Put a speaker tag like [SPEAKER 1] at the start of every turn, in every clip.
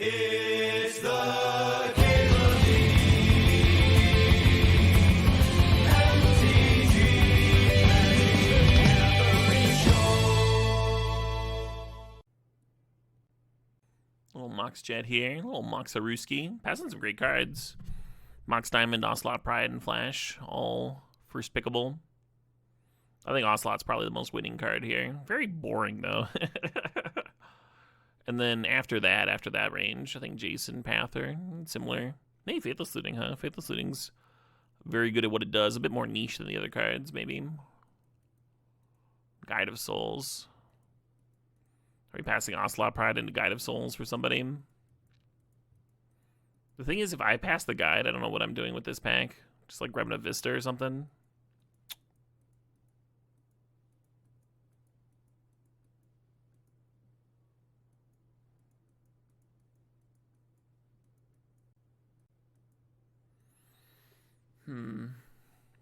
[SPEAKER 1] It's the Cable
[SPEAKER 2] Little Mox Jet here, little Moxaruski. Passing some great cards. Mox Diamond, Ocelot, Pride, and Flash, all first pickable. I think Ocelot's probably the most winning card here. Very boring, though. And then after that range, I think Jason, Pather, similar. Hey, Faithless Looting, huh? Faithless Looting's very good at what it does. A bit more niche than the other cards, maybe. Guide of Souls. Are we passing Ocelot Pride into Guide of Souls for somebody? The thing is, if I pass the guide, I don't know what I'm doing with this pack. Just like grabbing a Vista or something.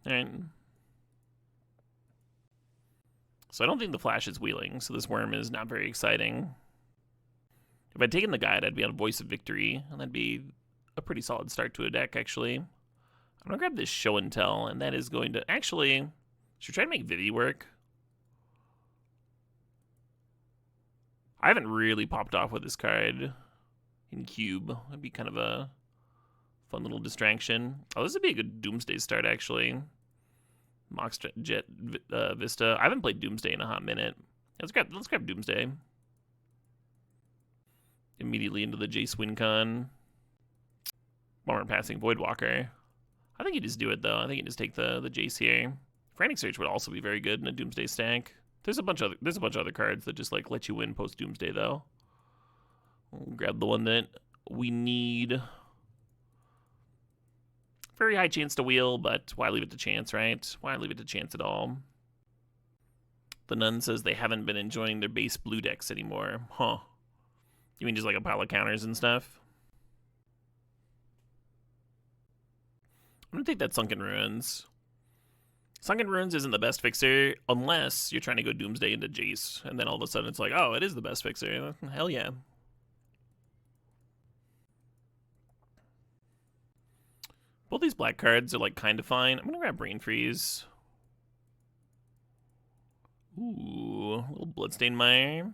[SPEAKER 2] Alright. So I don't think the Flash is wheeling, so this Worm is not very exciting. If I'd taken the guide, I'd be on Voice of Victory, and that'd be a pretty solid start to a deck, actually. I'm gonna grab this Show and Tell, and that is going to... Actually, should we try to make Vivi work? I haven't really popped off with this card in Cube. That'd be kind of a fun little distraction. Oh, this would be a good Doomsday start, actually. Mox Jet Vista. I haven't played Doomsday in a hot minute. Let's grab Doomsday. Immediately into the Jace WinCon. Bummer passing Voidwalker. I think you just do it, though. I think you just take the Jace here. Frantic Search would also be very good in a Doomsday stack. There's a bunch of other cards that just like let you win post Doomsday, though. We'll grab the one that we need. Very high chance to wheel, but why leave it to chance, right? Why leave it to chance at all? The Nun says they haven't been enjoying their base blue decks anymore. Huh. You mean just like a pile of counters and stuff? I'm gonna take that Sunken Ruins. Sunken Ruins isn't the best fixer unless you're trying to go Doomsday into Jace, and then all of a sudden it's like, oh, it is the best fixer. Hell yeah. Both these black cards are like kind of fine. I'm gonna grab Brain Freeze. Ooh, a little Bloodstained Mire.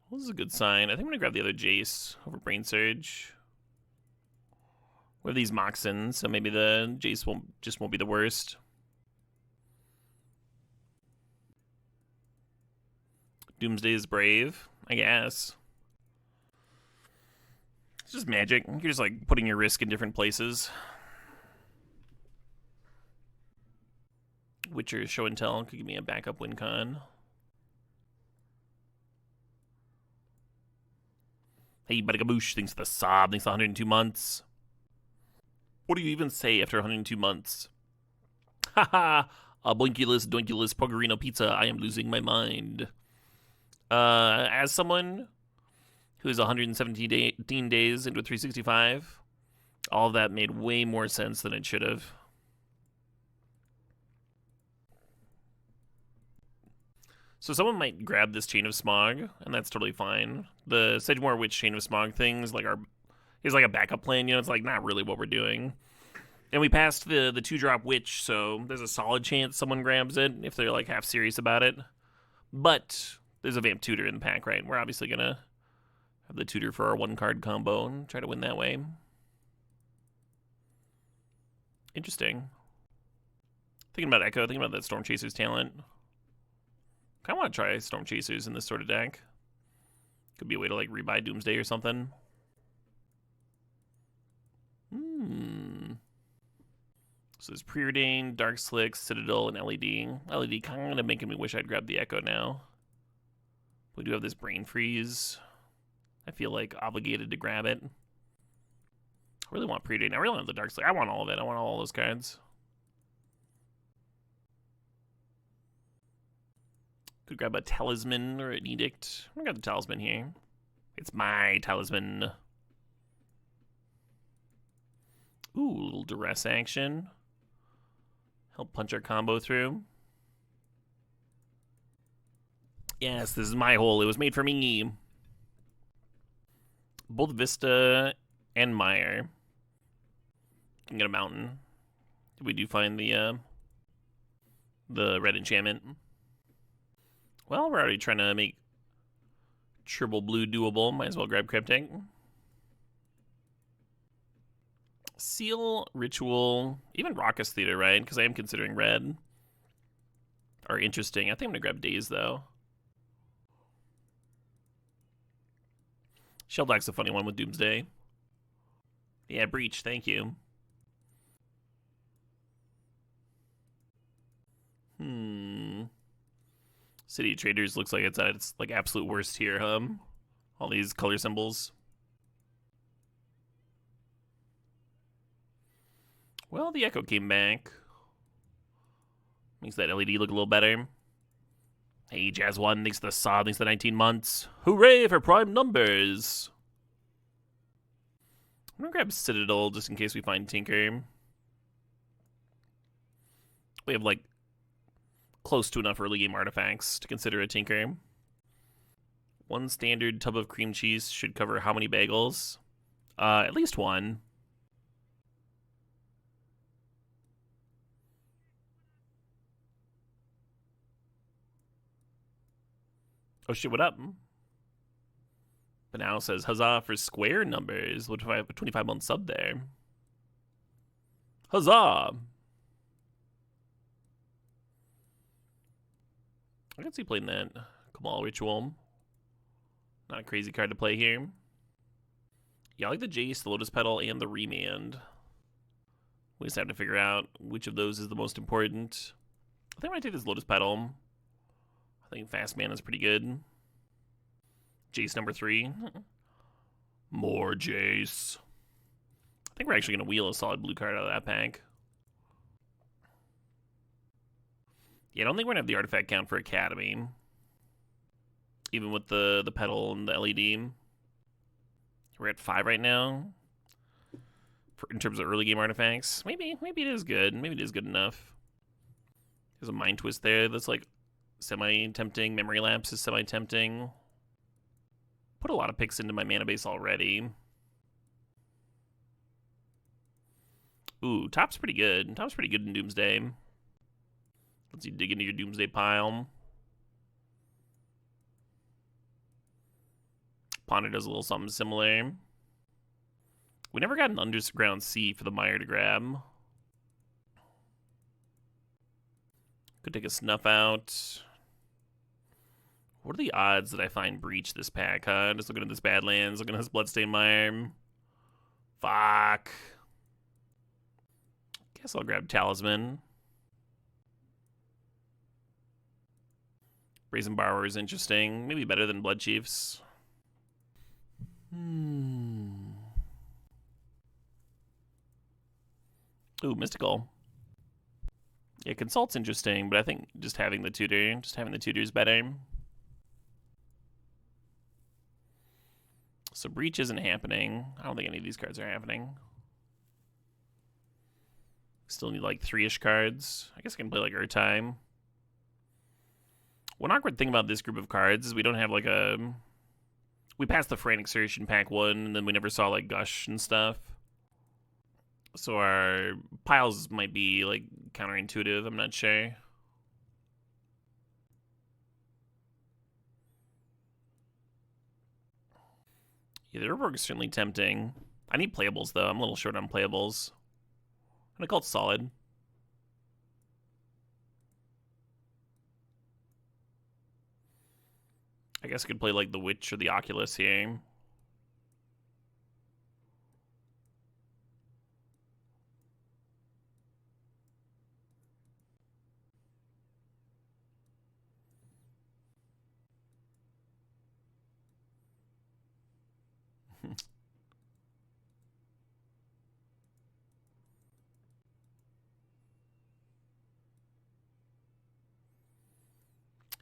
[SPEAKER 2] Well, this is a good sign. I think I'm gonna grab the other Jace over Brain Surge. We have these Moxins, so maybe the Jace won't be the worst. Doomsday is brave, I guess. It's just Magic. You're just like putting your risk in different places. Witcher Show and Tell could give me a backup win con. Hey, Badagaboosh thinks the sob thinks 102 months. What do you even say after 102 months? Haha, Boinkulus, Doinkulus, Poggerino Pizza, I am losing my mind. As someone who is 117 days into a 365, all of that made way more sense than it should have. So someone might grab this Chain of Smog, and that's totally fine. The Sedgemoor Witch Chain of Smog thing is like a backup plan, you know, it's like not really what we're doing. And we passed the 2-drop Witch, so there's a solid chance someone grabs it if they're like half serious about it. But there's a Vamp Tutor in the pack, right? We're obviously gonna have the Tutor for our 1-card combo and try to win that way. Interesting. Thinking about Echo, thinking about that Storm Chaser's talent. Kinda wanna try Storm Chasers in this sort of deck. Could be a way to like rebuy Doomsday or something. So there's Preordained, Dark Slick, Citadel, and LED. LED kind of making me wish I'd grabbed the Echo now. We do have this Brain Freeze. I feel like obligated to grab it. I really want Preordained. I really want the Dark Slick. I want all of it. I want all those cards. Could grab a Talisman or an Edict. I'm gonna grab the Talisman here. It's my Talisman. Ooh, a little Duress action. Help punch our combo through. Yes, this is my hole. It was made for me. Both Vista and Mire can get a mountain. We do find the red enchantment. Well, we're already trying to make triple blue doable. Might as well grab Cryptic. Seal, Ritual, even Raucous Theater, right? Because I am considering red. Are interesting. I think I'm going to grab Daze, though. Sheldak's a funny one with Doomsday. Yeah, Breach, thank you. City Traders looks like it's at its like absolute worst here, huh? All these color symbols. Well, the Echo came back. Makes that LED look a little better. Hey, Jazz 1, thanks to the saw, thanks to the 19 months. Hooray for prime numbers! I'm gonna grab Citadel just in case we find Tinker. We have, like, close to enough early game artifacts to consider a Tinker. One standard tub of cream cheese should cover how many bagels? At least one. Oh shit, what up? But now it says, huzzah for square numbers. What if I have a 25-month sub there? Huzzah! I can see playing that Kamal Ritual. Not a crazy card to play here. Yeah, I like the Jace, the Lotus Petal, and the Remand. We just have to figure out which of those is the most important. I think I might take this Lotus Petal. I think Fast Mana is pretty good. Jace number 3. More Jace. I think we're actually going to wheel a solid blue card out of that pack. Yeah, I don't think we're going to have the artifact count for Academy. Even with the Petal and the LED. We're at 5 right now. In terms of early game artifacts. Maybe it is good. Maybe it is good enough. There's a Mind Twist there that's like semi-tempting. Memory Lapse is semi-tempting. Put a lot of picks into my mana base already. Ooh, Top's pretty good. Top's pretty good in Doomsday. Let's you dig into your Doomsday pile. Ponder does a little something similar. We never got an Underground Sea for the Mire to grab. Could take a Snuff out. What are the odds that I find Breach this pack, huh? Just looking at this Badlands, looking at this Bloodstained Mire. Fuck. Guess I'll grab Talisman. Brazen Borrower is interesting. Maybe better than Blood Chiefs. Ooh, Mystical. Yeah, Consult's interesting, but I think just having the tutor is better. So Breach isn't happening. I don't think any of these cards are happening. Still need like 3-ish cards. I guess I can play like Urtime. One awkward thing about this group of cards is we don't have like a... We passed the Frantic Search in pack 1, and then we never saw like Gush and stuff. So our piles might be like counterintuitive, I'm not sure. Yeah, the Urborg is certainly tempting. I need playables though. I'm a little short on playables. I'm gonna call it solid. I guess I could play like the Witch or the Oculus here.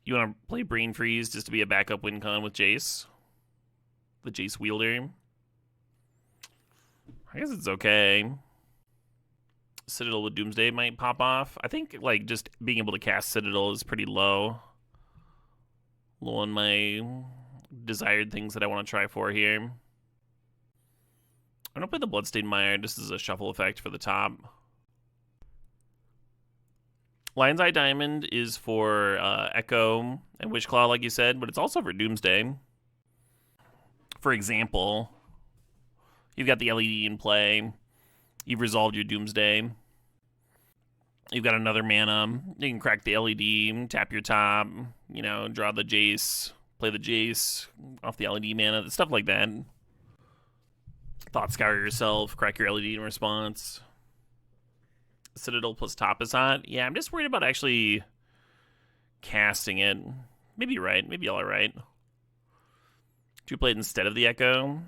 [SPEAKER 2] You want to play Brain Freeze just to be a backup win con with Jace? The Jace wielder? I guess it's okay. Citadel with Doomsday might pop off. I think like just being able to cast Citadel is pretty low. Low on my desired things that I want to try for here. I'm gonna play the Bloodstained Mire just as a shuffle effect for the top. Lion's Eye Diamond is for Echo and Witchclaw, like you said, but it's also for Doomsday. For example, you've got the LED in play. You've resolved your Doomsday. You've got another mana. You can crack the LED, tap your top, you know, draw the Jace, play the Jace off the LED mana, stuff like that. Thought Scour yourself, crack your LED in response. Citadel plus top is hot. Yeah, I'm just worried about actually casting it. Maybe you're right. Maybe y'all are right. Do you play it instead of the Echo?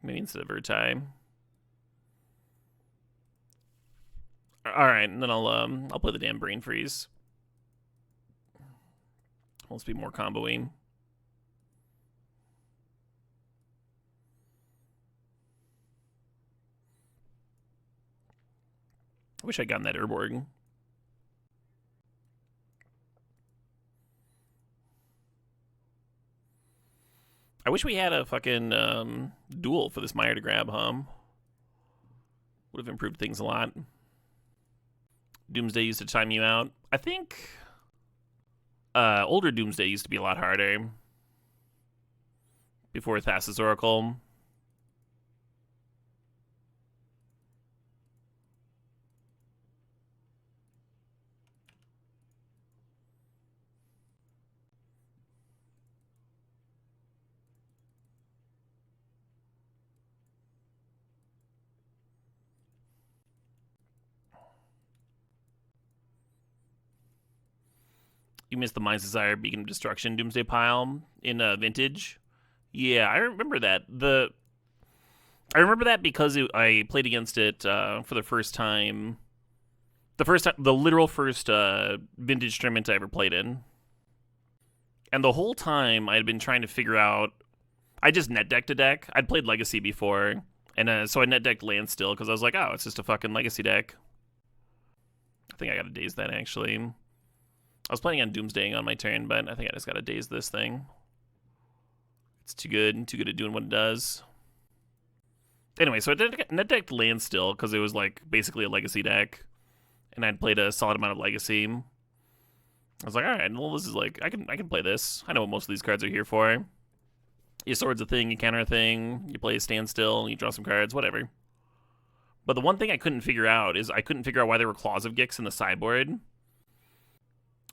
[SPEAKER 2] Maybe instead of Vertai. All right, and then I'll play the damn Brain Freeze. Let's be more combo-y. I wish I'd gotten that Urborg. I wish we had a fucking duel for this Mire to grab, would have improved things a lot. Doomsday used to time you out. I think older Doomsday used to be a lot harder before Thassa's Oracle. You missed the Mind's Desire Beacon of Destruction Doomsday pile in Vintage. Yeah, I remember that. I remember that because I played against it for the first time. The literal first Vintage tournament I ever played in. And the whole time I had been trying to figure out. I just net decked a deck. I'd played Legacy before, and so I net decked land still because I was like, oh, it's just a fucking Legacy deck. I think I got to daze that actually. I was planning on Doomsdaying on my turn, but I think I just gotta daze this thing. It's too good at doing what it does. Anyway, so I net decked land still because it was like basically a Legacy deck, and I'd played a solid amount of Legacy. I was like, all right, well, this is like I can play this. I know what most of these cards are here for. Your sword's a thing, you counter a thing, you play a standstill, you draw some cards, whatever. But the one thing I couldn't figure out is I couldn't figure out why there were Claws of Gix in the sideboard.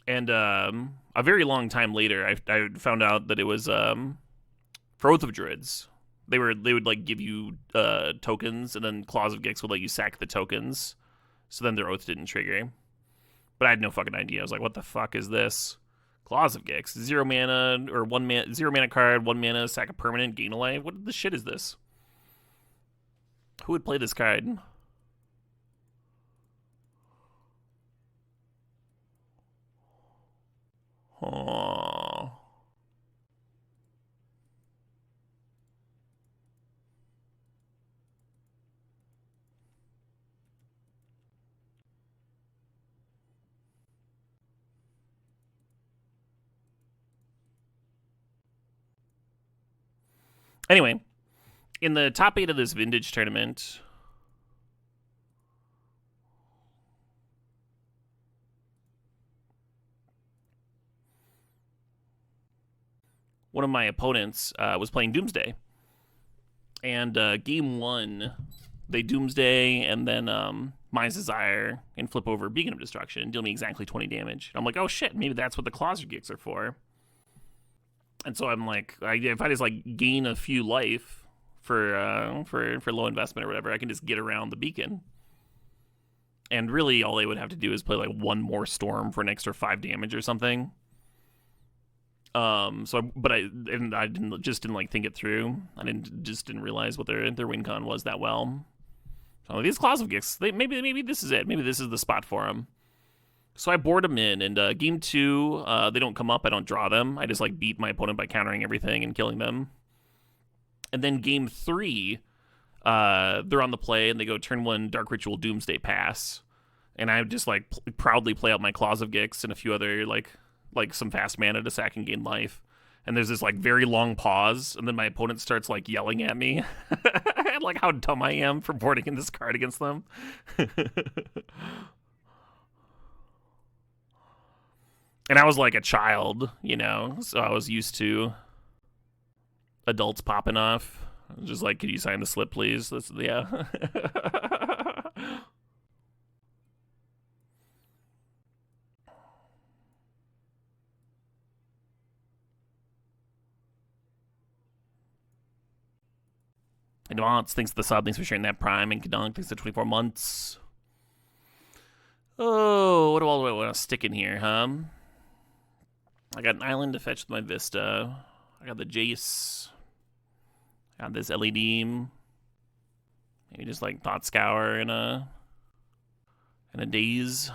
[SPEAKER 2] And a very long time later, I found out that it was for Oath of Druids. They would like give you tokens, and then Claws of Gix would let you sack the tokens, so then their oath didn't trigger. But I had no fucking idea. I was like, what the fuck is this? Claws of Gix, 0 mana or 1 mana, 0 mana card, 1 mana, sack a permanent, gain a life. What the shit is this? Who would play this card? Oh. Anyway, in the top 8 of this Vintage tournament, one of my opponents was playing Doomsday. And game 1, they Doomsday and then Mind's Desire and flip over Beacon of Destruction and deal me exactly 20 damage. And I'm like, oh shit, maybe that's what the Claws of Gix are for. And so I'm like, if I just like gain a few life for low investment or whatever, I can just get around the Beacon. And really, all they would have to do is play like one more Storm for an extra 5 damage or something. I didn't like think it through. I didn't realize what their win con was that well. So these Claws of Gix, maybe this is it. Maybe this is the spot for them. So I board them in, and game 2, they don't come up. I don't draw them. I just like beat my opponent by countering everything and killing them. And then game 3, they're on the play, and they go turn 1 Dark Ritual Doomsday Pass, and I just like proudly play out my Claws of Gix and a few other like some fast mana to sack and gain life. And there's this like very long pause, and then my opponent starts like yelling at me, Like how dumb I am for boarding in this card against them. And I was like a child, you know, so I was used to adults popping off. I was just like, could you sign the slip, please? That's, yeah. Advance, thanks to the sub, thanks for sharing that prime, and Kadunk, thanks to 24 months. Oh, what do I want to stick in here, huh? I got an island to fetch with my Vista. I got the Jace. I got this LED. Maybe just like Thought Scour and a Daze.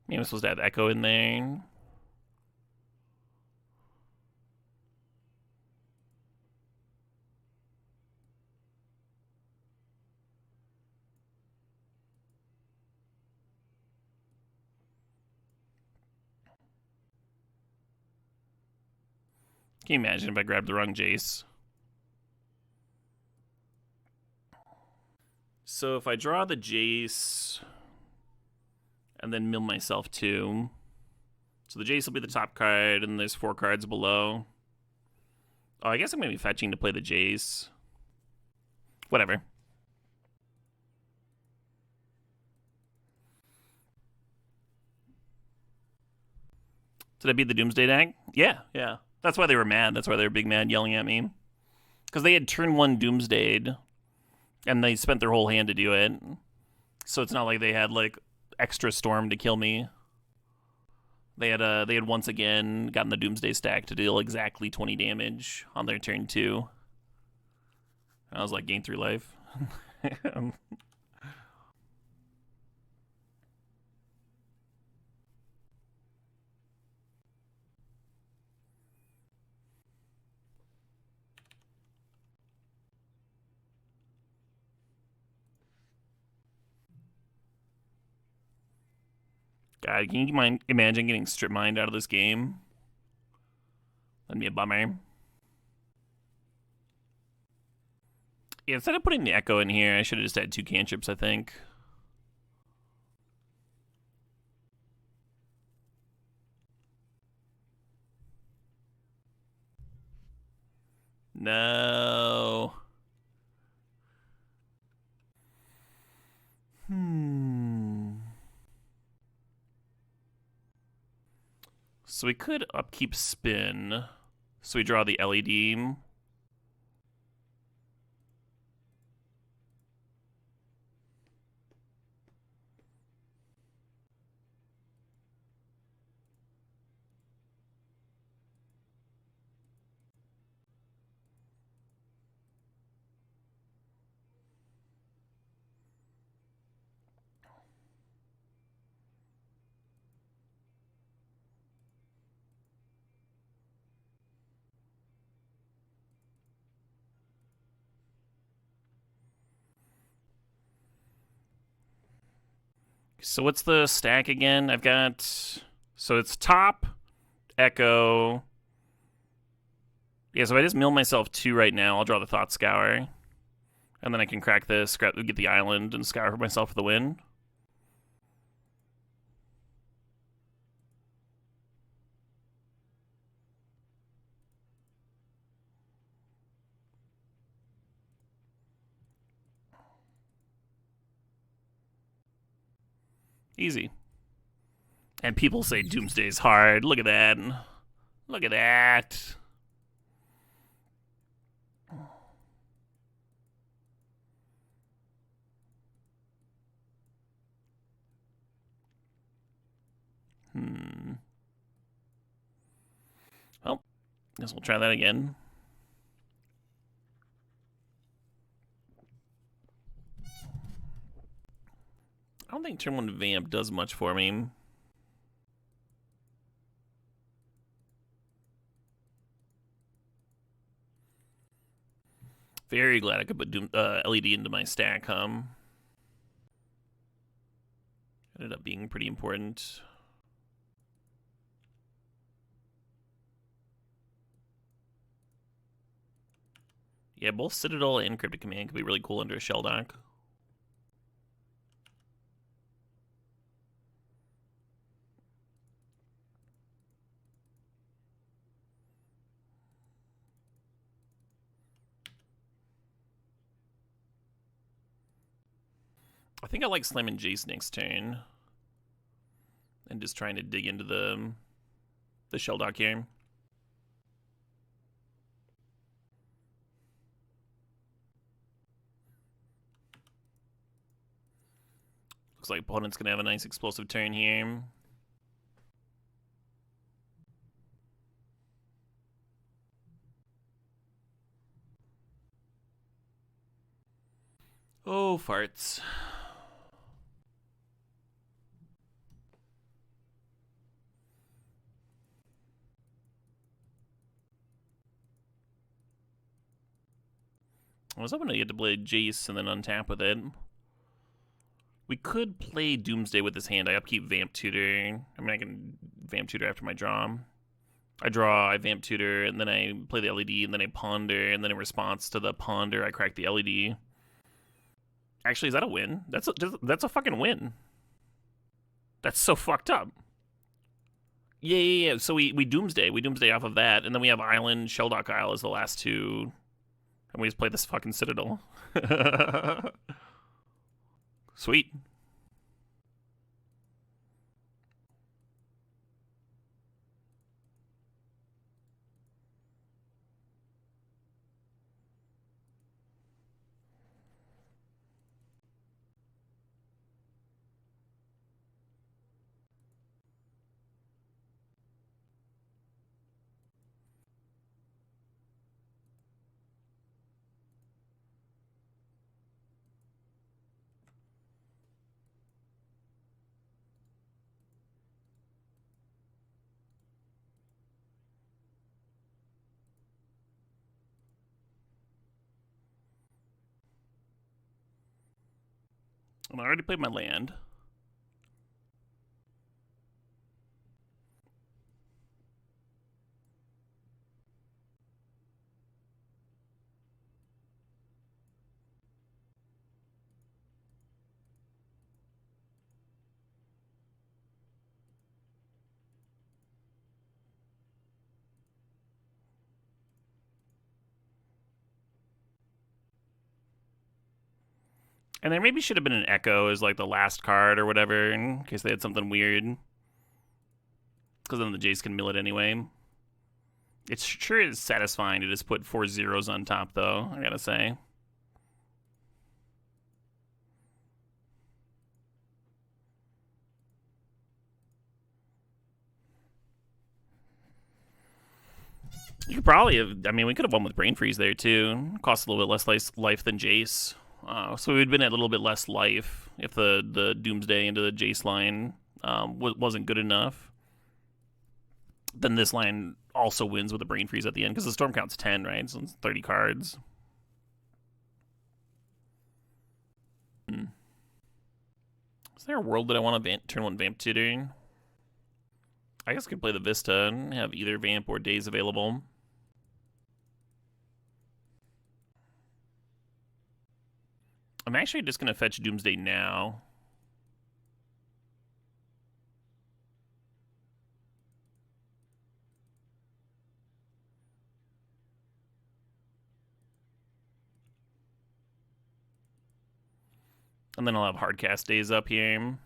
[SPEAKER 2] Maybe I'm supposed to have Echo in there. Can you imagine if I grabbed the wrong Jace? So if I draw the Jace and then mill myself too. So the Jace will be the top card, and there's 4 cards below. Oh, I guess I'm going to be fetching to play the Jace. Whatever. Did I beat the Doomsday deck? Yeah. That's why they were mad. That's why they were big mad yelling at me. Because they had turn 1 Doomsdayed, and they spent their whole hand to do it. So it's not like they had, like, extra Storm to kill me. They had once again gotten the Doomsday stack to deal exactly 20 damage on their turn 2. I was like, gain 3 life. God, can you imagine getting strip mined out of this game? That'd be a bummer. Yeah, instead of putting the Echo in here, I should have just had 2 cantrips, I think. No. So we could upkeep spin. So we draw the LED. So what's the stack again? I've got... So it's top, Echo. Yeah, so if I just mill myself 2 right now, I'll draw the Thought Scour. And then I can crack this, get the island, and scour for myself for the win. Easy. And people say Doomsday's hard. Look at that. Look at that. Well, guess we'll try that again. I don't think turn 1 Vamp does much for me. Very glad I could put LED into my stack, Ended up being pretty important. Yeah, both Citadel and Cryptic Command could be really cool under a shell dock. I think I like slamming Jace next turn. And just trying to dig into the shell dock here. Looks like opponent's gonna have a nice explosive turn here. Oh, farts. I was hoping to get to play Jace and then untap with it. We could play Doomsday with this hand. I upkeep Vamp Tutor. I mean, I can Vamp Tutor after my draw. I draw, I Vamp Tutor, and then I play the LED, and then I Ponder, and then in response to the Ponder, I crack the LED. Actually, is that a win? That's a fucking win. That's so fucked up. Yeah. So we Doomsday. We Doomsday off of that, and then we have Island, Shelldock Isle as the last two. And we just play this fucking Citadel. Sweet. I already played my land. And there maybe should have been an Echo as like the last card or whatever in case they had something weird. Because then the Jace can mill it anyway. It sure is satisfying to just put 4 zeros on top, though, I gotta say. You could probably have, I mean, we could have won with Brain Freeze there, too. Cost a little bit less life than Jace. So we'd been at a little bit less life if the Doomsday into the Jace line wasn't good enough. Then this line also wins with a Brain Freeze at the end, because the Storm count's 10, right? So it's 30 cards. Is there a world that I want to turn one Vamp Tutor? I guess I could play the Vista and have either Vamp or Daze available. I'm actually just going to fetch Doomsday now. And then I'll have Hardcast Daze up here.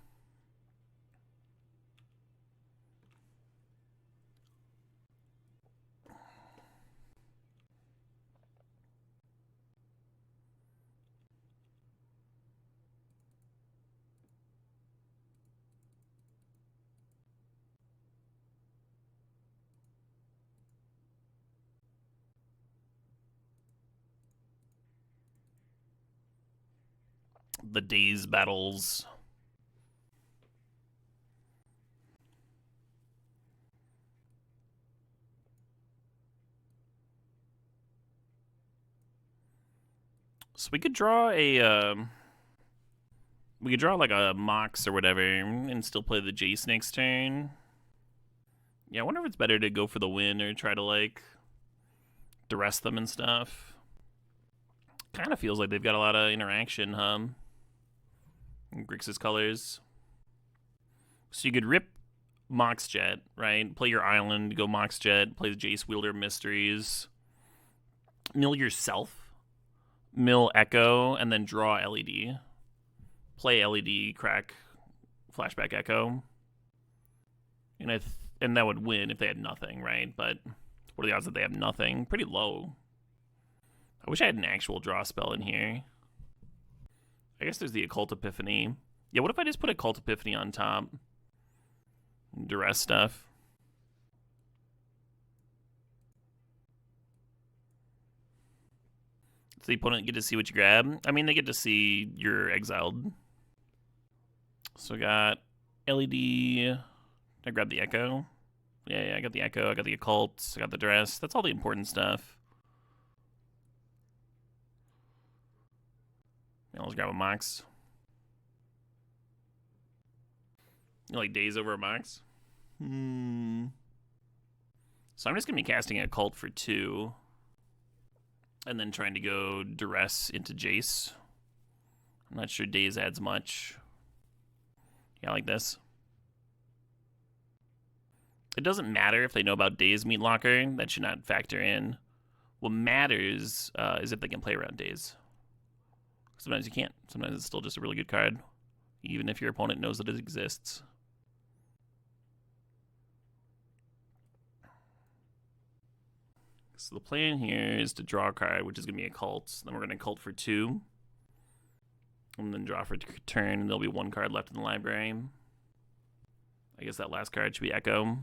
[SPEAKER 2] The Daze battles. So we could draw a we could draw like a Mox or whatever and still play the Jace next turn. Yeah, I wonder if it's better to go for the win or try to like duress them and stuff. Kind of feels like they've got a lot of interaction, huh? Grixis colors. So you could rip Mox Jet, right? Play your island, go Mox Jet, play the Jace Wielder Mysteries, mill yourself, mill Echo, and then draw LED. Play LED, crack, flashback Echo. And that would win if they had nothing, right? But what are the odds that they have nothing? Pretty low. I wish I had an actual draw spell in here. I guess there's the Occult Epiphany. Yeah, what if I just put Occult Epiphany on top? Duress stuff. Does the opponent get to see what you grab? I mean, they get to see you're exiled. So I got LED. I grabbed the Echo. Yeah, I got the Echo. I got the Occult. I got the Duress. That's all the important stuff. Yeah, let's grab a Mox. You like Daze over a Mox? So I'm just going to be casting a Occult for 2. And then trying to go Duress into Jace. I'm not sure Daze adds much. Yeah, like this. It doesn't matter if they know about Daze Meat Locker. That should not factor in. What matters is if they can play around Daze. Sometimes you can't. Sometimes it's still just a really good card, even if your opponent knows that it exists. So the plan here is to draw a card, which is going to be a Occult. Then we're going to Occult for 2. And then draw for turn, and there'll be 1 card left in the library. I guess that last card should be Echo.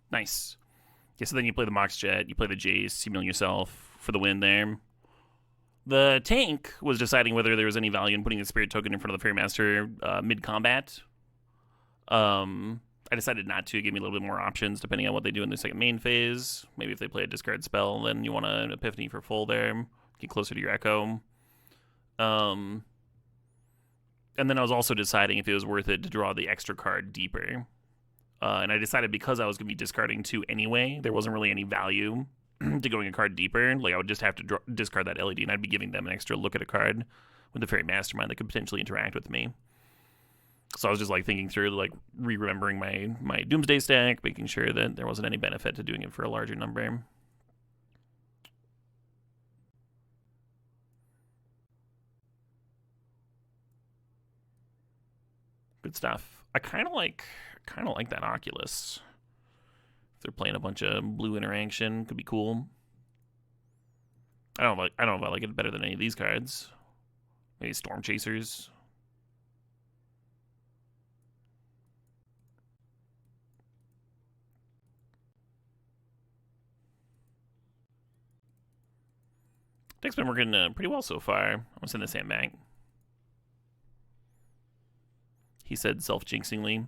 [SPEAKER 2] Nice. Yeah, so then you play the Mox Jet, you play the Jace, you mill yourself for the win there. The tank was deciding whether there was any value in putting the Spirit Token in front of the Fairymaster mid-combat. I decided not to. Give me a little bit more options depending on what they do in the second main phase. Maybe if they play a discard spell, then you want an Epiphany for full there. Get closer to your Echo. And then I was also deciding if it was worth it to draw the extra card deeper. And I decided because I was going to be discarding 2 anyway, there wasn't really any value to going a card deeper. Like, I would just have to discard that LED, and I'd be giving them an extra look at a card with the Fairy Mastermind that could potentially interact with me. So I was just, like, thinking through, like, re-remembering my Doomsday stack, making sure that there wasn't any benefit to doing it for a larger number. Good stuff. I kind of like that Oculus. If they're playing a bunch of blue interaction, could be cool. I don't know if I like it better than any of these cards. Maybe Storm Chasers. Deck's been working pretty well so far. I'm gonna send the sandbag. He said self-jinxingly.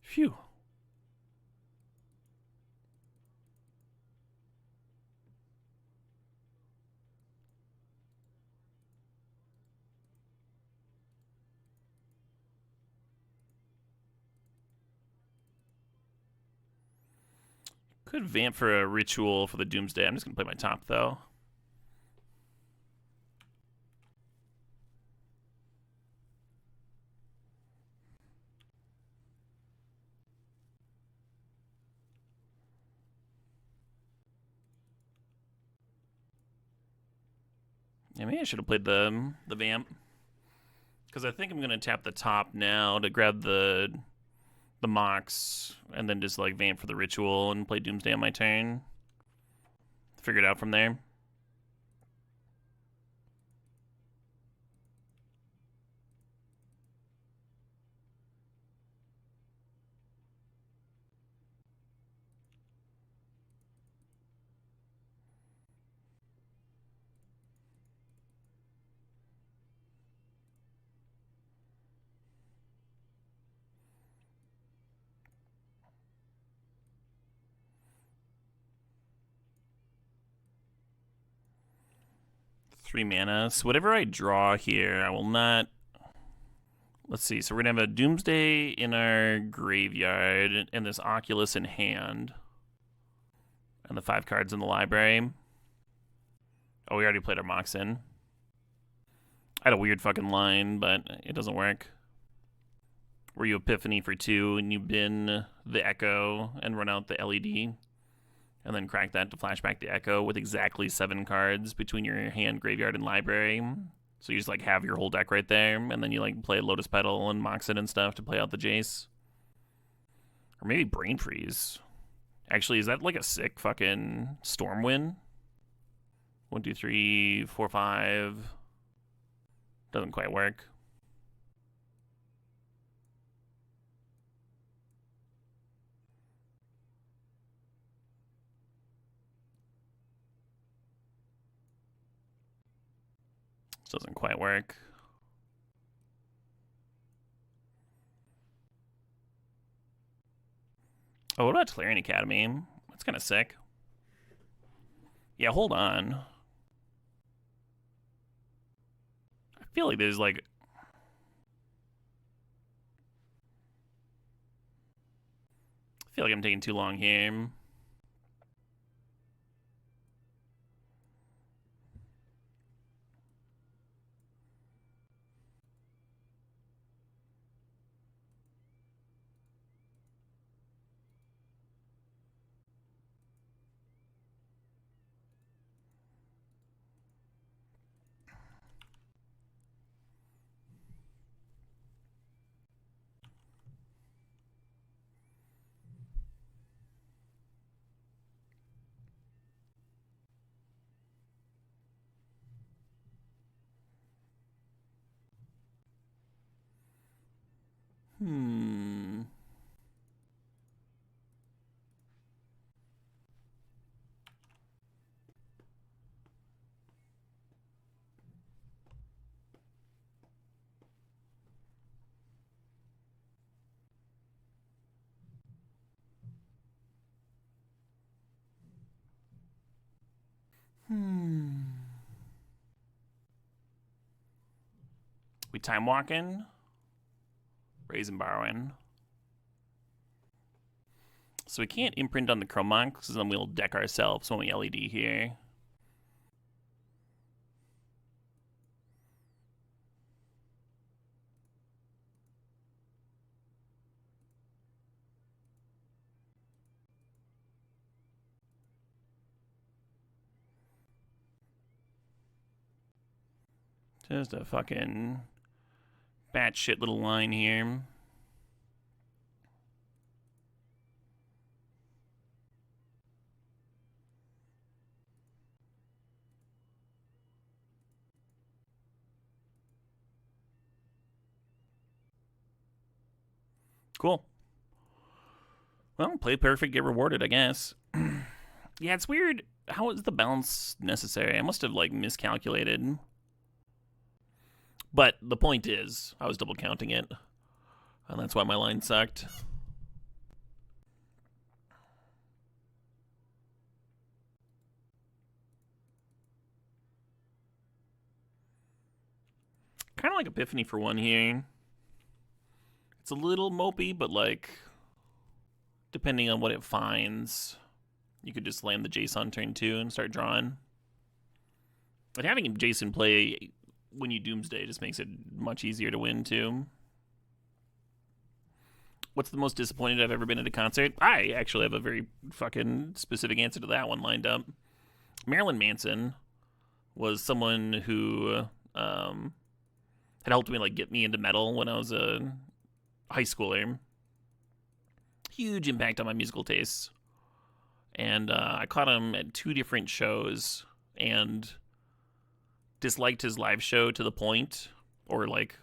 [SPEAKER 2] Phew. Could vamp for a ritual for the Doomsday. I'm just going to play my top, though. Yeah, maybe I should have played the vamp. Because I think I'm gonna tap the top now to grab the Mox, and then just like vamp for the ritual and play Doomsday on my turn. Figure it out from there. Three mana. So whatever I draw here, I will not. Let's see. So we're gonna have a Doomsday in our graveyard and this Oculus in hand, and the 5 cards in the library. Oh, we already played our Mox in. I had a weird fucking line, but it doesn't work. Where you Epiphany for 2 and you bin the Echo and run out the LED, and then crack that to flashback the Echo with exactly 7 cards between your hand, graveyard, and library. So you just like have your whole deck right there, and then you like play Lotus Petal and Mox it and stuff to play out the Jace. Or maybe Brain Freeze. Actually, is that like a sick fucking Stormwind? 1, 2, 3, 4, 5. Doesn't quite work. Doesn't quite work. Oh, what about Clarion Academy? That's kind of sick. Yeah, hold on. I feel like there's like... I feel like I'm taking too long here. We time walking, raise and borrowing. So we can't imprint on the Chromox, because then we'll deck ourselves when we LED here. Just a fucking batshit little line here. Cool. Well, play perfect, get rewarded, I guess. Yeah, it's weird. How is the balance necessary? I must have, like, miscalculated. But the point is, I was double counting it. And that's why my line sucked. Kind of like Epiphany for 1 here. It's a little mopey, but like, depending on what it finds, you could just land the Jace on turn 2 and start drawing. But having Jason play when you Doomsday just makes it much easier to win, too. What's the most disappointed I've ever been at a concert? I actually have a very fucking specific answer to that one lined up. Marilyn Manson was someone who It helped me like get me into metal when I was a high schooler. Huge impact on my musical tastes. And I caught him at 2 different shows and disliked his live show to the point, or like,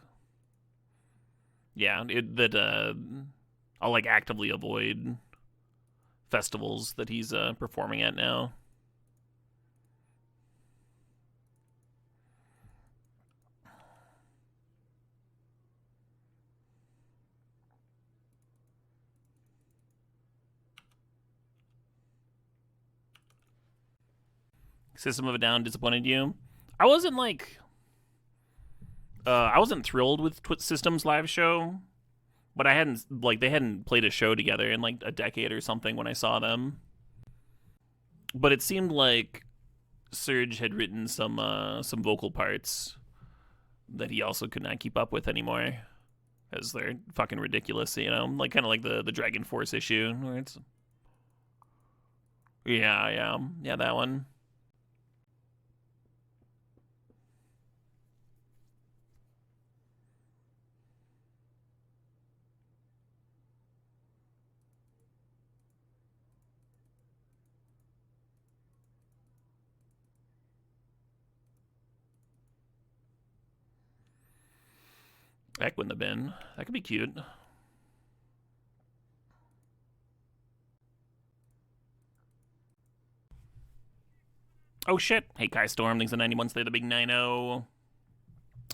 [SPEAKER 2] yeah, that I'll like actively avoid festivals that he's performing at now. System of a Down disappointed you? I wasn't like, I wasn't thrilled with System's live show, but I hadn't like they hadn't played a show together in like a decade or something when I saw them. But it seemed like Serge had written some vocal parts that he also could not keep up with anymore, because they're fucking ridiculous, you know, like kind of like the Dragon Force issue where it's yeah that one. That wouldn't have been. That could be cute. Oh shit. Hey Kai Storm, thanks to 91 Stay the Big 9-0.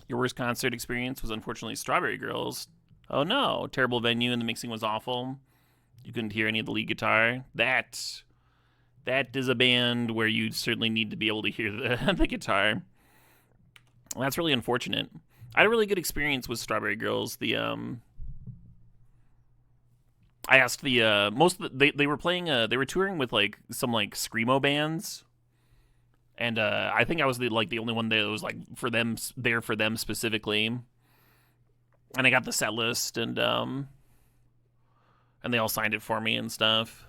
[SPEAKER 2] Your worst concert experience was unfortunately Strawberry Girls. Oh no. Terrible venue and the mixing was awful. You couldn't hear any of the lead guitar. That is a band where you certainly need to be able to hear the guitar. Well, that's really unfortunate. I had a really good experience with Strawberry Girls. I asked most of they were playing they were touring with like some like screamo bands, and I think I was the only one that was like for them specifically, and I got the set list and they all signed it for me and stuff.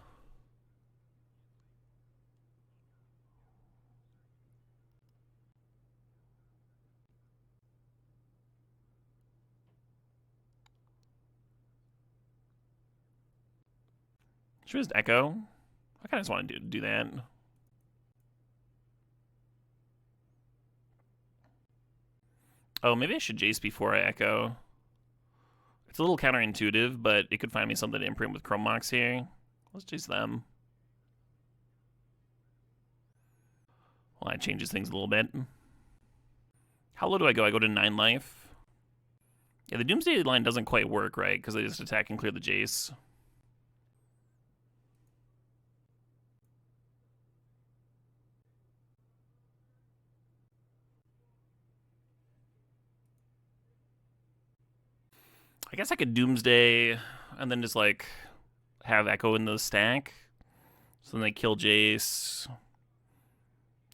[SPEAKER 2] Should we just echo? I kind of just want to do that. Oh, maybe I should Jace before I echo. It's a little counterintuitive, but it could find me something to imprint with Chrome Mox here. Let's Jace them. Well, that changes things a little bit. How low do I go? I go to 9 life. Yeah, the Doomsday line doesn't quite work, right? Because I just attack and clear the Jace. I guess I could Doomsday and then just like have Echo in the stack. So then they kill Jace.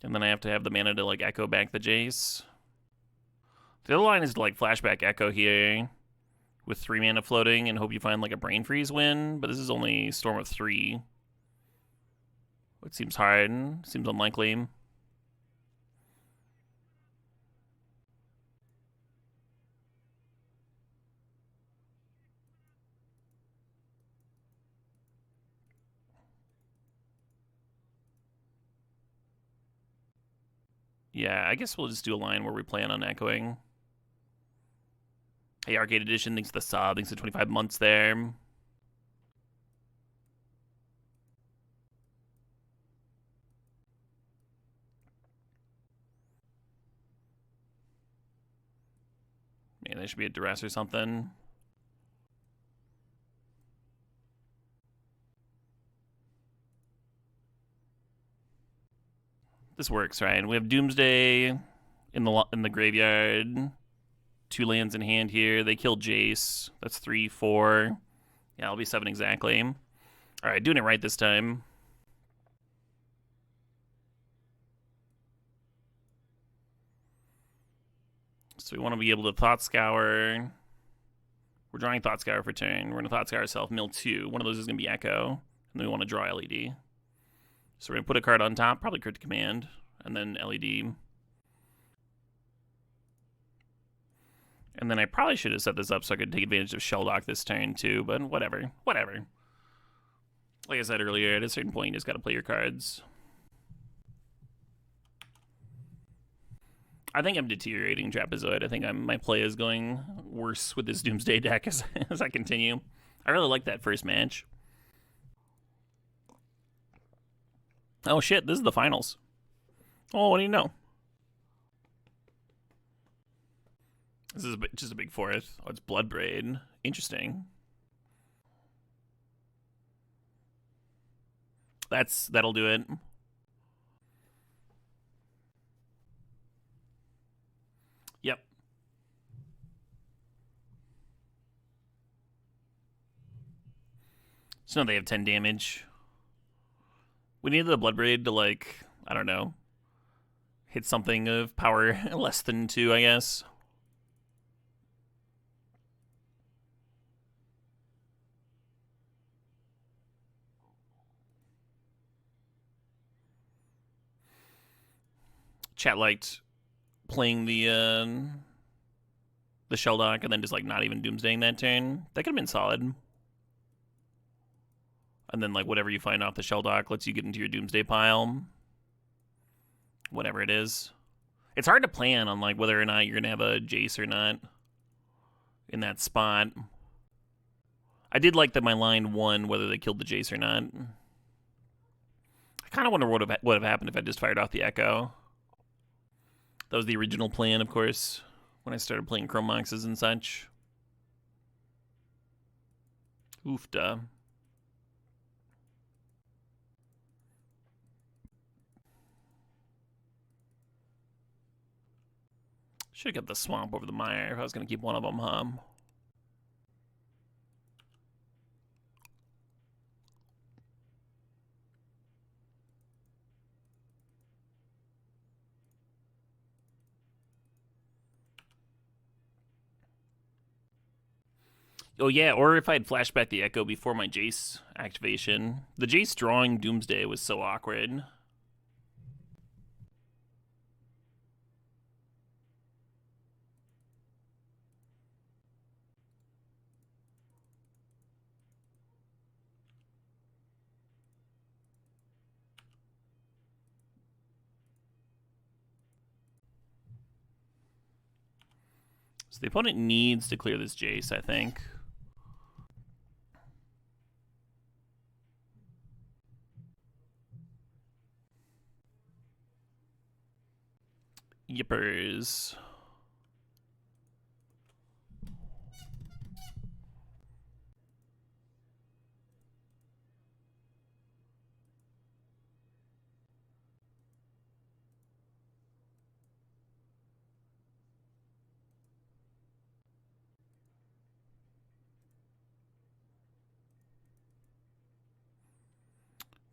[SPEAKER 2] And then I have to have the mana to like Echo back the Jace. The other line is to like flashback Echo here with 3 mana floating and hope you find like a Brain Freeze win. But this is only Storm of 3. It seems hard. Seems unlikely. Yeah, I guess we'll just do a line where we plan on echoing. Hey, Arcade Edition, thanks to the sub, thanks to 25 months there. Man, there should be a duress or something. This works, right? We have Doomsday in the graveyard. 2 lands in hand here. They kill Jace. That's 3, 4. Yeah, it'll be 7 exactly. All right, doing it right this time. So we want to be able to Thought Scour. We're drawing Thought Scour for turn. We're going to Thought Scour ourselves, mill 2. One of those is going to be Echo. And then we want to draw LED. So we're going to put a card on top, probably Cryptic Command, and then LED. And then I probably should have set this up so I could take advantage of Shelldock this turn too, but whatever. Whatever. Like I said earlier, at a certain point you just gotta play your cards. I think I'm deteriorating Trapezoid. I think my play is going worse with this Doomsday deck as I continue. I really like that first match. Oh shit, this is the finals. Oh, what do you know? This is just a big fourth. Oh, it's Bloodbraid. Interesting. That'll do it. Yep. So now they have 10 damage. We need the Bloodbraid to, like, I don't know, hit something of power less than 2, I guess. Chat liked playing the Shelldock and then just like not even Doomsdaying that turn. That could have been solid. And then like whatever you find off the Shelldock lets you get into your Doomsday pile. Whatever it is. It's hard to plan on like whether or not you're gonna have a Jace or not in that spot. I did like that my line won whether they killed the Jace or not. I kind of wonder what would have happened if I just fired off the Echo. That was the original plan, of course, when I started playing Chrome Moxes and such. Oofda. Should have kept the Swamp over the Mire if I was going to keep one of them, huh? Oh yeah, or if I had flashed back the Echo before my Jace activation. The Jace drawing Doomsday was so awkward. So the opponent needs to clear this Jace, I think. Yippers.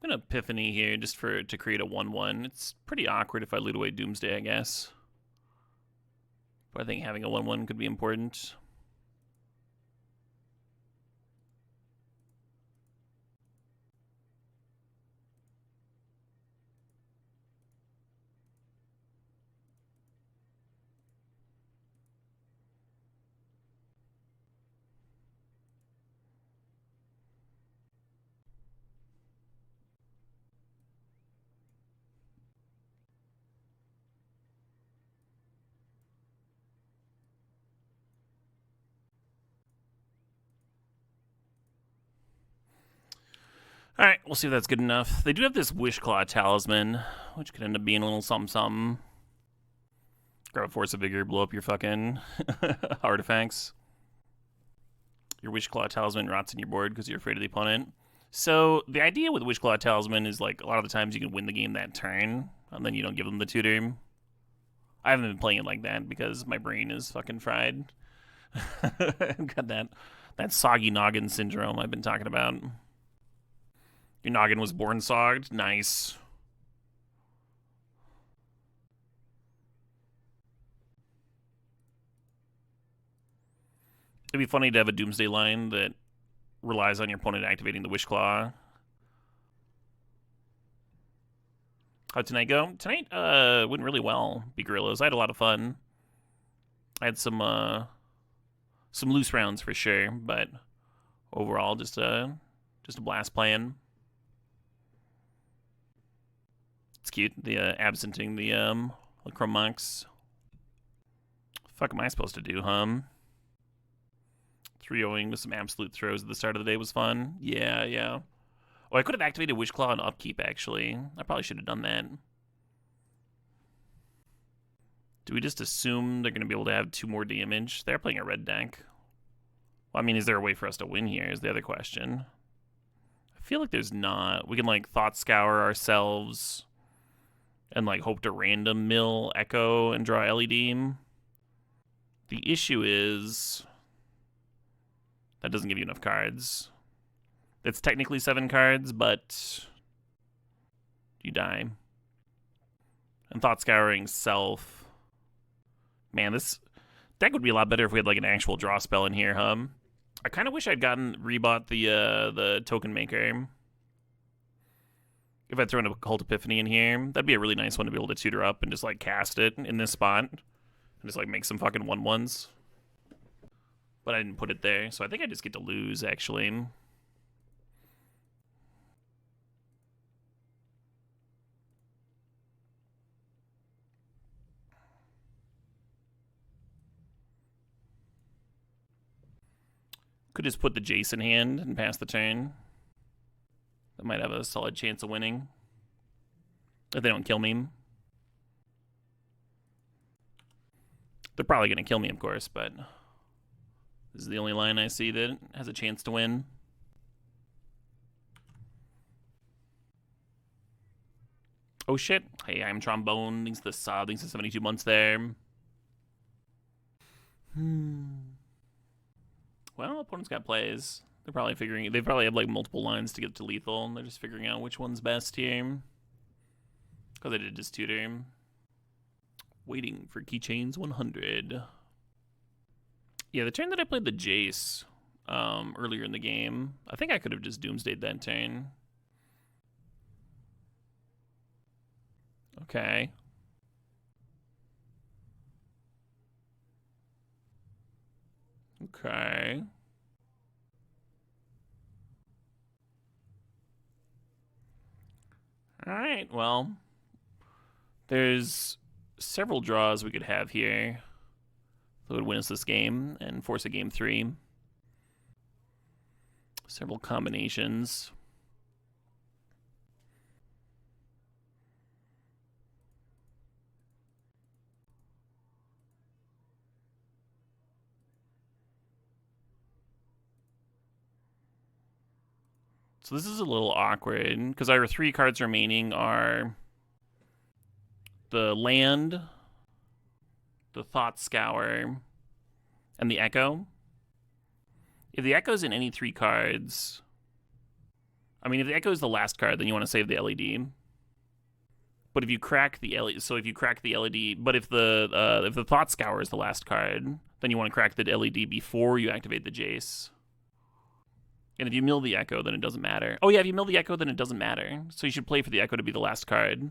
[SPEAKER 2] I'm gonna Epiphany here just to create a 1/1. It's pretty awkward if I loot away Doomsday, I guess. But I think having a 1/1 could be important. Alright, we'll see if that's good enough. They do have this Wishclaw Talisman, which could end up being a little something. Grab a Force of Vigor, blow up your fucking artifacts. Your Wishclaw Talisman rots in your board because you're afraid of the opponent. So the idea with Wishclaw Talisman is like a lot of the times you can win the game that turn, and then you don't give them the tutor. I haven't been playing it like that because my brain is fucking fried. I've got that soggy noggin syndrome I've been talking about. Your noggin was born sogged? Nice. It'd be funny to have a Doomsday line that relies on your opponent activating the Wishclaw. How'd tonight go? Tonight went really well, Be Gorillas. I had a lot of fun. I had some some loose rounds for sure, but overall, just a blast playing. It's cute. The absenting the Chrome Monks. Fuck am I supposed to do, 3-0ing with some absolute throws at the start of the day was fun. Yeah. Oh, I could have activated Witchclaw on upkeep, actually. I probably should have done that. Do we just assume they're going to be able to have 2 more damage? They're playing a red deck. Well, I mean, is there a way for us to win here is the other question. I feel like there's not. We can, like, Thought Scour ourselves and, like, hope to random mill Echo and draw LED. The issue is that doesn't give you enough cards. It's technically 7 cards, but you die. And Thought Scouring Self. Man, this deck would be a lot better if we had like an actual draw spell in here, I kind of wish I'd rebought the token maker. If I'd thrown a Cult Epiphany in here, that'd be a really nice one to be able to tutor up and just like cast it in this spot. And just like make some fucking 1/1s. But I didn't put it there, so I think I just get to lose, actually. Could just put the Jace in hand and pass the turn. That might have a solid chance of winning. If they don't kill me. They're probably going to kill me, of course, but this is the only line I see that has a chance to win. Oh shit. Hey, I'm Trombone. Thanks to the sub. Thanks to 72 months there. Well, opponent's got plays. They're probably figuring. They probably have like multiple lines to get to lethal, and they're just figuring out which one's best here. Because I did just tutor. Waiting for Keychains 100. Yeah, the turn that I played the Jace earlier in the game, I think I could have just Doomsdayed that turn. Okay. Okay. Alright, well, there's several draws we could have here that would win us this game and force a game 3. Several combinations. So this is a little awkward, because our 3 cards remaining are the Land, the Thought Scour, and the Echo. If the Echo's in any 3 cards... I mean, if the Echo is the last card, then you want to save the LED. But if you crack the LED... So if you crack the LED... But if the Thought Scour is the last card, then you want to crack the LED before you activate the Jace. And if you mill the Echo, then it doesn't matter. Oh yeah, if you mill the Echo, then it doesn't matter. So you should play for the Echo to be the last card.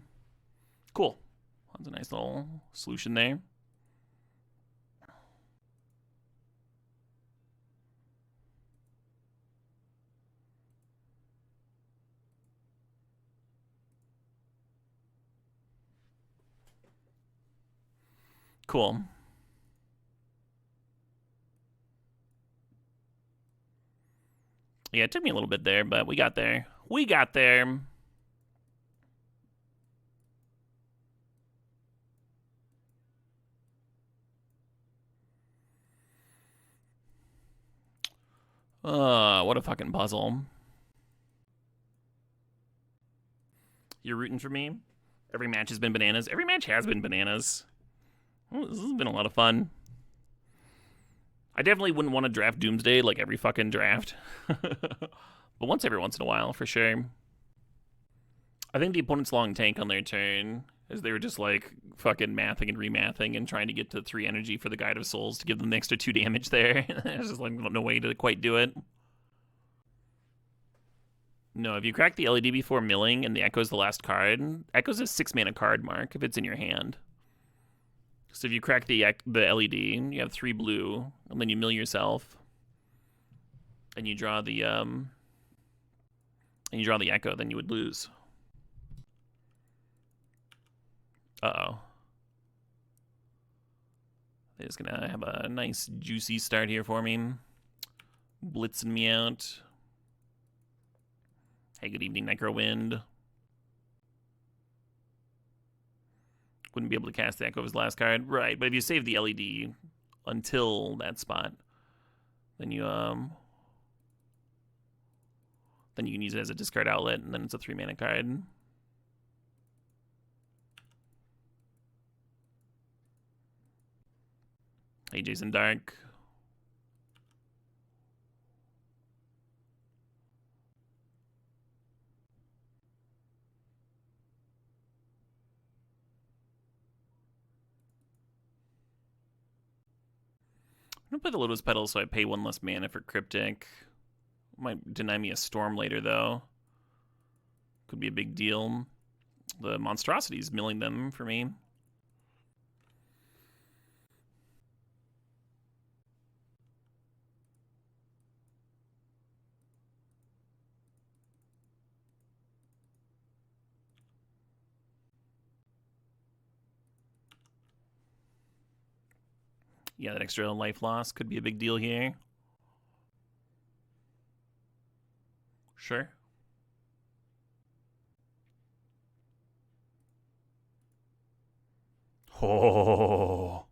[SPEAKER 2] Cool. That's a nice little solution there. Cool. Yeah, it took me a little bit there, but we got there. We got there. What a fucking puzzle. You're rooting for me? Every match has been bananas. Every match has been bananas. Oh, this has been a lot of fun. I definitely wouldn't want to draft Doomsday like every fucking draft. But once every once in a while, for sure. I think the opponent's long tank on their turn, as they were just like fucking mathing and remathing and trying to get to 3 energy for the Guide of Souls to give them the extra 2 damage there. There's just like no way to quite do it. No, if you crack the LED before milling and the Echo's the last card, Echo's a 6 mana card, Mark, if it's in your hand. So if you crack the LED, you have 3 blue, and then you mill yourself, and you draw the echo, then you would lose. Uh-oh. They're just gonna have a nice juicy start here for me. Blitzing me out. Hey, good evening, Necrowind. Wouldn't be able to cast the Echo of his last card. Right, but if you save the LED until that spot, then you can use it as a discard outlet, and then it's a 3-mana card. Hey, Jason Dark. I'm gonna play the Lotus Petal so I pay 1 less mana for Cryptic. Might deny me a Storm later, though. Could be a big deal. The Monstrosity's milling them for me. Yeah, that extra life loss could be a big deal here. Sure. Oh.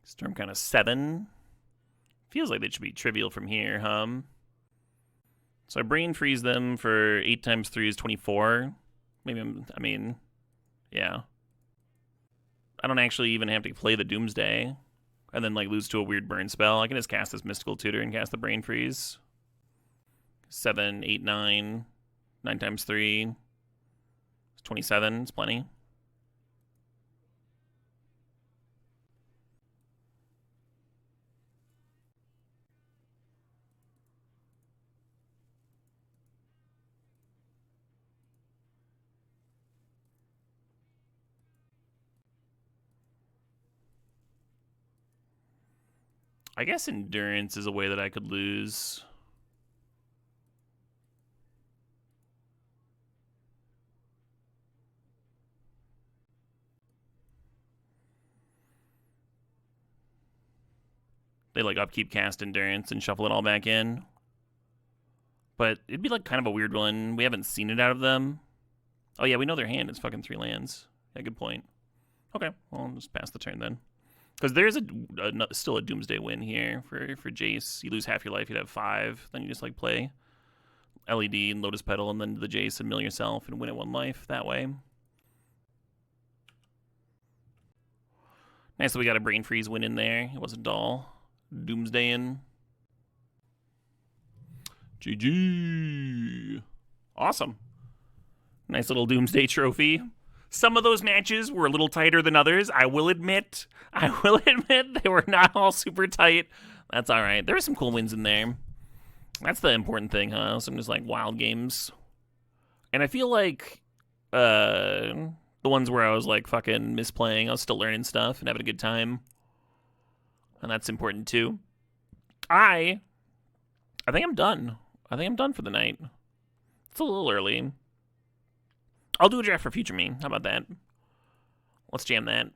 [SPEAKER 2] Storm kind of 7. Feels like they should be trivial from here, So I brain freeze them for 8 times 3 is 24. Maybe yeah. I don't actually even have to play the Doomsday and then like lose to a weird burn spell. I can just cast this Mystical Tutor and cast the brain freeze. 7, 8, 9. 9 times 3 is 27. It's plenty. I guess Endurance is a way that I could lose. They like upkeep cast Endurance and shuffle it all back in. But it'd be like kind of a weird one. We haven't seen it out of them. Oh yeah, we know their hand is fucking 3 lands. Yeah, good point. Okay, well, I'll just pass the turn then. Because there is still a Doomsday win here for Jace. You lose half your life, you'd have 5. Then you just like play LED and Lotus Petal and then the Jace and mill yourself and win at 1 life that way. Nice that we got a Brain Freeze win in there. It wasn't dull. Doomsday in. GG. Awesome. Nice little Doomsday trophy. Some of those matches were a little tighter than others. I will admit they were not all super tight. That's all right. There were some cool wins in there. That's the important thing, huh? Some just like wild games. And I feel like the ones where I was like fucking misplaying, I was still learning stuff and having a good time. And that's important too. I think I'm done. I think I'm done for the night. It's a little early. I'll do a draft for future me. How about that? Let's jam that.